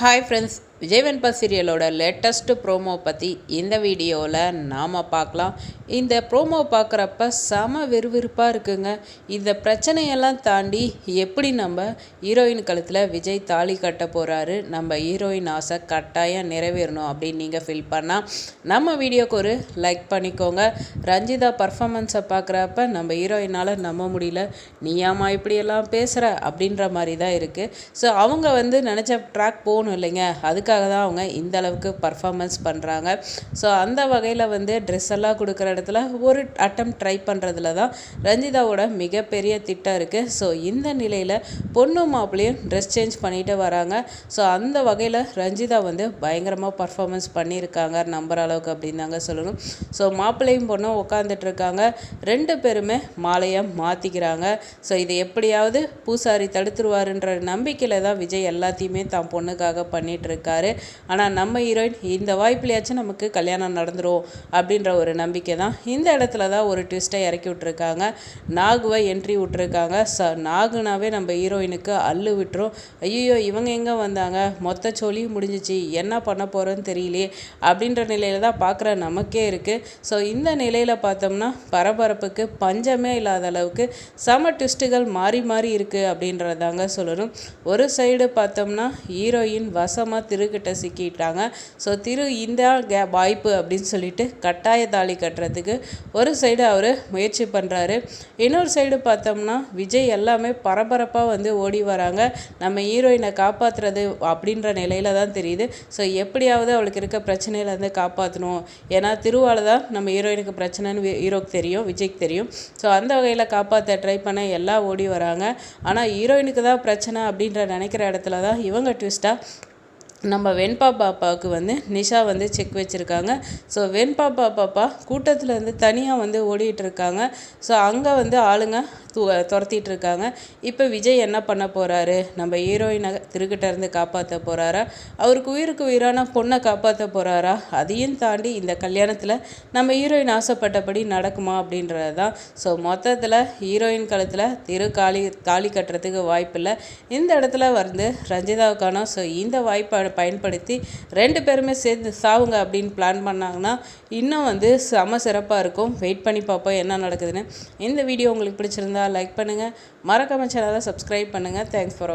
Hi friends, Vijay வெண்பா சீரியலோட latest promo பற்றி இந்த வீடியோவில் நாம் பார்க்கலாம். இந்த ப்ரோமோ பார்க்குறப்ப செம விறுவிறுப்பாக இருக்குங்க. இந்த பிரச்சனையெல்லாம் தாண்டி எப்படி நம்ம ஹீரோயின் கழுத்தில் விஜய் தாலி கட்ட போகிறாரு, நம்ம ஹீரோயின் ஆசை கட்டாயம் நிறைவேறணும் அப்படின்னு நீங்கள் ஃபீல் பண்ணால் நம்ம வீடியோக்கு ஒரு லைக் பண்ணிக்கோங்க. ரஞ்சிதா பர்ஃபார்மன்ஸை பார்க்குறப்ப நம்ம ஹீரோயினால் நம்ப முடியல. நீயாமா இப்படியெல்லாம் பேசுகிற அப்படின்ற மாதிரி தான் இருக்குது. ஸோ அவங்க நினச்ச ட்ராக் போகணும் இல்லைங்க, அதுக்காக தான் அவங்க இந்த அளவுக்கு பர்ஃபார்மன்ஸ் பண்ணுறாங்க. ஸோ அந்த வகையில் ட்ரெஸ் எல்லாம் கொடுக்குற இடத்துல ஒரு அட்டம் ட்ரை பண்ணுறதுல தான் ரஞ்சிதாவோட மிகப்பெரிய திட்டம் இருக்குது. ஸோ இந்த நிலையில் பொண்ணு மாப்பிள்ளையும் ட்ரெஸ் சேஞ்ச் பண்ணிட்டு வராங்க. ஸோ அந்த வகையில் ரஞ்சிதா பயங்கரமாக பர்ஃபார்மன்ஸ் பண்ணியிருக்காங்க நம்புகிற அளவுக்கு அப்படின்னு தாங்க சொல்லணும். ஸோ மாப்பிள்ளையும் பொண்ணும் உட்காந்துட்டு இருக்காங்க. ரெண்டு பேருமே மாலையை மாற்றிக்கிறாங்க. ஸோ இதை எப்படியாவது பூசாரி தடுத்துருவாருன்ற நம்பிக்கையில் தான் விஜய் எல்லாத்தையுமே தான் பொண்ணுக்காக பண்ணிட்டு இருக்காரு. ஆனால் நம்ம ஹீரோயின் இந்த வாய்ப்புலையாச்சும் நமக்கு கல்யாணம் நடந்துரும் அப்படின்ற ஒரு நம்பிக்கை தான். இந்த இடத்துல தான் ஒரு ட்விஸ்ட்டை இறக்கி விட்டுருக்காங்க. நாகுவை என்ட்ரி விட்டுருக்காங்க. நாகுனாவே நம்ம ஹீரோயினுக்கு அள்ளு விட்டுரும். ஐயோ இவங்க எங்கே வந்தாங்க, மொத்த சோழியும் முடிஞ்சிச்சு, என்ன பண்ண போகிறோன்னு தெரியலையே அப்படின்ற நிலையில் தான் பார்க்குற நமக்கே இருக்குது. ஸோ இந்த நிலையில் பார்த்தோம்னா பரபரப்புக்கு பஞ்சமே இல்லாத அளவுக்கு செம ட்விஸ்ட்டுகள் மாறி மாறி இருக்குது அப்படின்றதாங்க சொல்லணும். ஒரு சைடு பார்த்தோம்னா ஹீரோயின் வசமாக திருக்கிட்ட சிக்கிட்டாங்க. ஸோ இந்த வாய்ப்பு அப்படின்னு சொல்லிட்டு கட்டாய தாலி கட்டுறதுக்கு ஒரு சைடு அவர் முயற்சி பண்ணுறாரு. இன்னொரு சைடு பார்த்தோம்னா விஜய் எல்லாமே பரபரப்பாக ஓடி வராங்க. நம்ம ஹீரோயினை காப்பாற்றுறது அப்படின்ற நிலையில தான் தெரியுது. ஸோ எப்படியாவது அவளுக்கு இருக்க பிரச்சனையிலேருந்து காப்பாற்றணும். ஏன்னா திருவால தான் நம்ம ஹீரோயினுக்கு பிரச்சனைன்னு ஹீரோக்கு தெரியும், விஜய்க்கு தெரியும். ஸோ அந்த வகையில் காப்பாற்ற ட்ரை பண்ண எல்லாம் ஓடி வராங்க. ஆனால் ஹீரோயினுக்கு தான் பிரச்சனை அப்படின்ற நினைக்கிற இடத்துல தான் இவங்க ட்விஸ்ட்டாக நம்ம வெண்பா பாப்பாவுக்கு நிஷா செக் வச்சுருக்காங்க. ஸோ வெண்பா பாப்பா கூட்டத்தில் தனியாக ஓடிட்டு இருக்காங்க. ஸோ அங்கே ஆளுங்க துரத்திட்டு இருக்காங்க. இப்போ விஜய் என்ன பண்ண போகிறாரு, நம்ம ஹீரோயினை திருக்கிட்டேருந்து காப்பாற்ற போகிறாரா, அவருக்கு உயிருக்கு உயிரான பொண்ணை காப்பாற்ற போகிறாரா, அதையும் தாண்டி இந்த கல்யாணத்தில் நம்ம ஹீரோயின் ஆசைப்பட்டபடி நடக்குமா அப்படின்றது தான். ஸோ மொத்தத்தில் ஹீரோயின் காலத்தில் தாலி கட்டுறதுக்கு வாய்ப்பில்லை. இந்த இடத்துல ரஞ்சிதாவுக்கான ஸோ இந்த வாய்ப்பை பயன்படுத்தி ரெண்டு பேருமே சேர்ந்து சாவுங்க அப்படின்னு பிளான் பண்ணாங்கன்னா இன்னும் செம சிறப்பாக இருக்கும். வெயிட் பண்ணி பார்ப்போம் என்ன நடக்குதுன்னு. இந்த வீடியோ உங்களுக்கு பிடிச்சிருந்தா லைக் பண்ணுங்கள், மறக்காம சேனலை சப்ஸ்கிரைப் பண்ணுங்கள். Thanks for